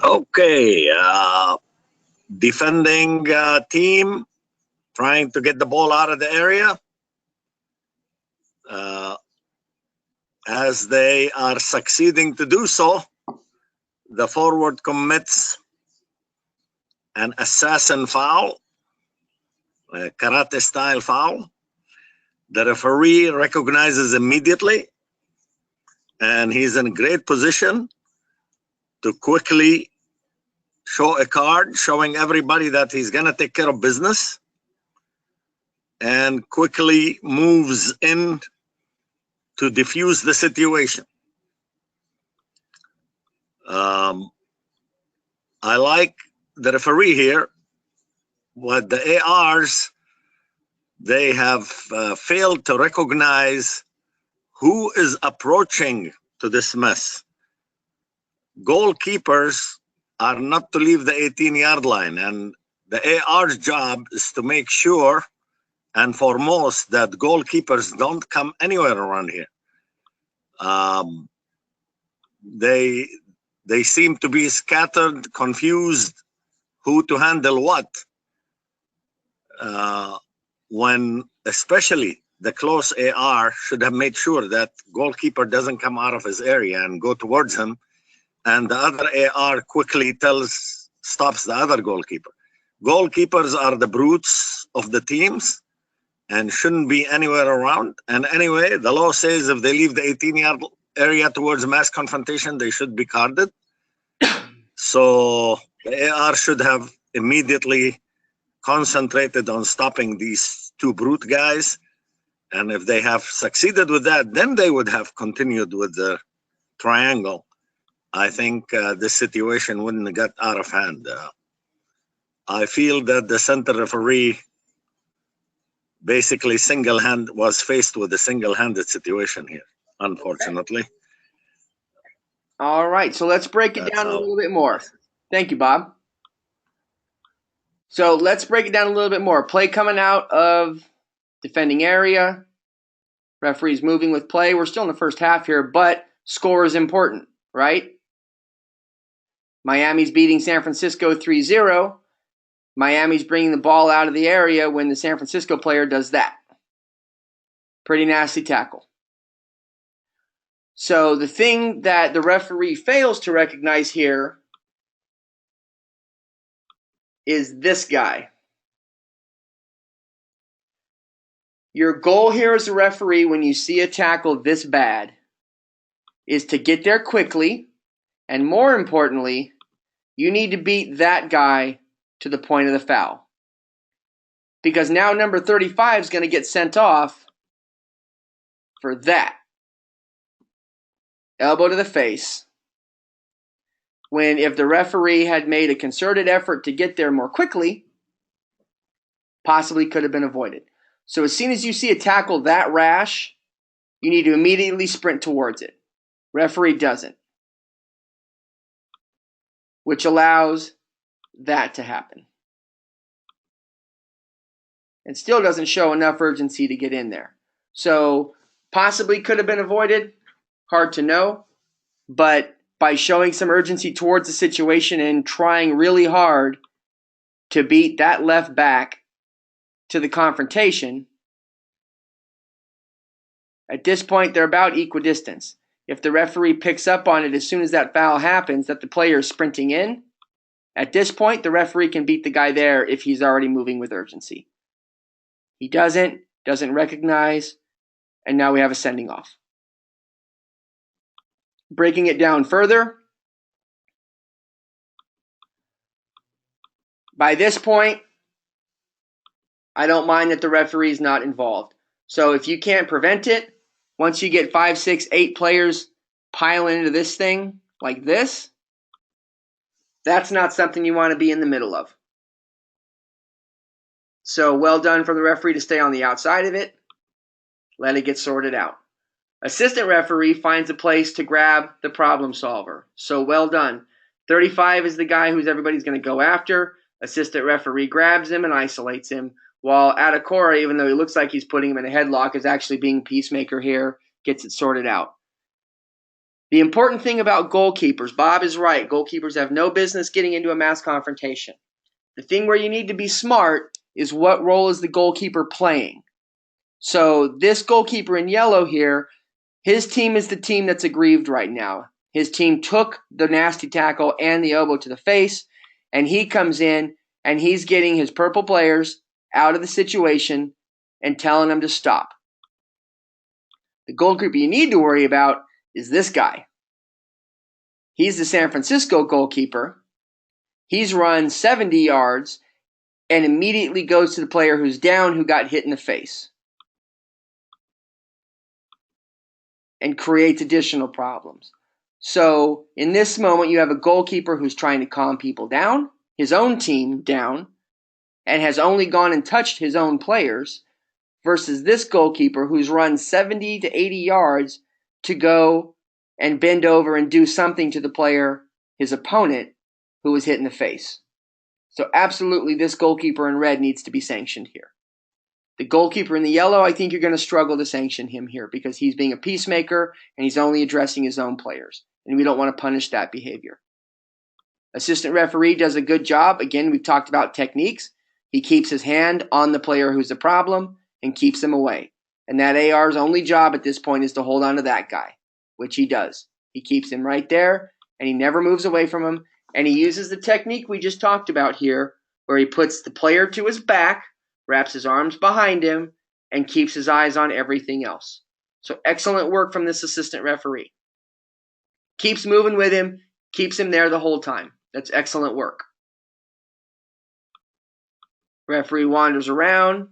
Okay, defending team trying to get the ball out of the area. As they are succeeding to do so, the forward commits an assassin foul, a karate style foul. The referee recognizes immediately, and he's in great position to quickly show a card showing everybody that he's going to take care of business, and quickly moves in to defuse the situation. I like the referee here. What the ARs, they have failed to recognize who is approaching to this mess. Goalkeepers are not to leave the 18-yard line, and the AR's job is to make sure and foremost that goalkeepers don't come anywhere around here. They seem to be scattered, confused who to handle what. When especially the close AR should have made sure that goalkeeper doesn't come out of his area and go towards him, and the other AR quickly stops the other goalkeeper. Goalkeepers are the brutes of the teams and shouldn't be anywhere around. And anyway, the law says if they leave the 18-yard area towards mass confrontation, they should be carded. So the AR should have immediately concentrated on stopping these two brute guys. And if they have succeeded with that, then they would have continued with the triangle. I think this situation wouldn't have got out of hand. I feel that the center referee basically was faced with a single-handed situation here, unfortunately. All right, so let's break it down a little bit more. Thank you, Bob. So let's break it down a little bit more. Play coming out of defending area. Referee's moving with play. We're still in the first half here, but score is important, right? Miami's beating San Francisco 3-0. Miami's bringing the ball out of the area when the San Francisco player does that. Pretty nasty tackle. So the thing that the referee fails to recognize here is this guy. Your goal here as a referee when you see a tackle this bad is to get there quickly, and more importantly, you need to beat that guy to the point of the foul. Because now number 35 is going to get sent off for that. Elbow to the face. When if the referee had made a concerted effort to get there more quickly, possibly could have been avoided. So as soon as you see a tackle that rash, you need to immediately sprint towards it. Referee doesn't. Which allows that to happen. And still doesn't show enough urgency to get in there. So possibly could have been avoided. Hard to know. But by showing some urgency towards the situation and trying really hard to beat that left back to the confrontation, at this point they're about equidistance. If the referee picks up on it as soon as that foul happens, that the player is sprinting in, at this point the referee can beat the guy there if he's already moving with urgency. He doesn't recognize, and now we have a sending off. Breaking it down further, by this point, I don't mind that the referee is not involved. So if you can't prevent it, once you get 5, 6, 8 players piling into this thing like this, that's not something you want to be in the middle of. So well done from the referee to stay on the outside of it. Let it get sorted out. Assistant referee finds a place to grab the problem solver. So well done. 35 is the guy who's everybody's going to go after. Assistant referee grabs him and isolates him, while Adekora, even though he looks like he's putting him in a headlock, is actually being peacemaker here, gets it sorted out. The important thing about goalkeepers, Bob is right, goalkeepers have no business getting into a mass confrontation. The thing where you need to be smart is what role is the goalkeeper playing. So this goalkeeper in yellow here, his team is the team that's aggrieved right now. His team took the nasty tackle and the elbow to the face, and he comes in and he's getting his purple players out of the situation and telling them to stop. The goalkeeper you need to worry about is this guy. He's the San Francisco goalkeeper. He's run 70 yards and immediately goes to the player who's down who got hit in the face and creates additional problems. So in this moment, you have a goalkeeper who's trying to calm people down, his own team down, and has only gone and touched his own players, versus this goalkeeper who's run 70 to 80 yards to go and bend over and do something to the player, his opponent, who was hit in the face. So absolutely, this goalkeeper in red needs to be sanctioned here. The goalkeeper in the yellow, I think you're going to struggle to sanction him here because he's being a peacemaker and he's only addressing his own players. And we don't want to punish that behavior. Assistant referee does a good job. Again, we've talked about techniques. He keeps his hand on the player who's the problem and keeps him away. And that AR's only job at this point is to hold on to that guy, which he does. He keeps him right there and he never moves away from him. And he uses the technique we just talked about here where he puts the player to his back, wraps his arms behind him, and keeps his eyes on everything else. So excellent work from this assistant referee. Keeps moving with him, keeps him there the whole time. That's excellent work. Referee wanders around.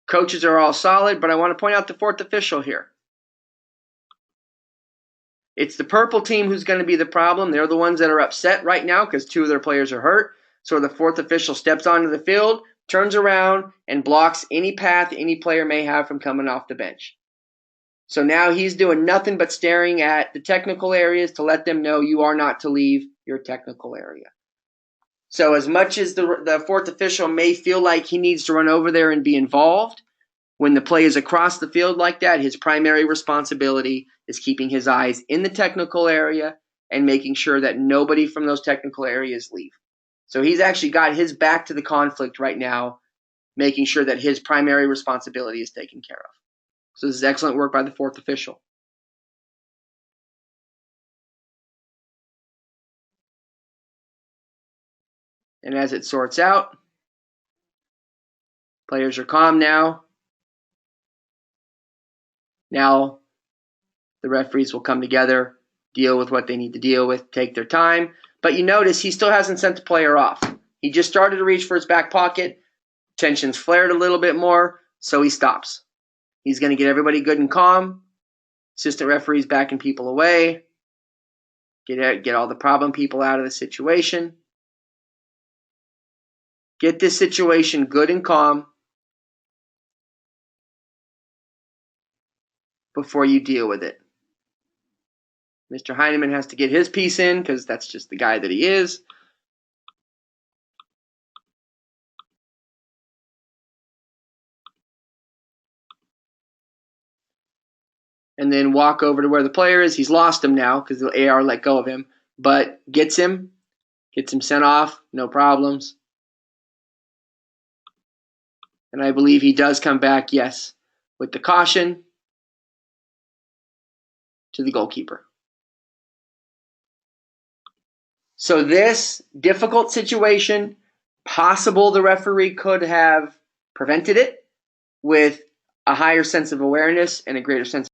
Coaches are all solid, but I want to point out the fourth official here. It's the purple team who's going to be the problem. They're the ones that are upset right now because two of their players are hurt. So the fourth official steps onto the field, turns around, and blocks any path any player may have from coming off the bench. So now he's doing nothing but staring at the technical areas to let them know you are not to leave your technical area. So as much as the fourth official may feel like he needs to run over there and be involved, when the play is across the field like that, his primary responsibility is keeping his eyes in the technical area and making sure that nobody from those technical areas leave. So he's actually got his back to the conflict right now, making sure that his primary responsibility is taken care of. So this is excellent work by the fourth official. And as it sorts out, players are calm now. Now the referees will come together, deal with what they need to deal with, take their time. But you notice he still hasn't sent the player off. He just started to reach for his back pocket. Tension's flared a little bit more, so he stops. He's going to get everybody good and calm. Assistant referee's backing people away. Get all the problem people out of the situation. Get this situation good and calm before you deal with it. Mr. Heineman has to get his piece in because that's just the guy that he is. And then walk over to where the player is. He's lost him now because the AR let go of him. But gets him sent off, no problems. And I believe he does come back, yes, with the caution to the goalkeeper. So this difficult situation, possible the referee could have prevented it with a higher sense of awareness and a greater sense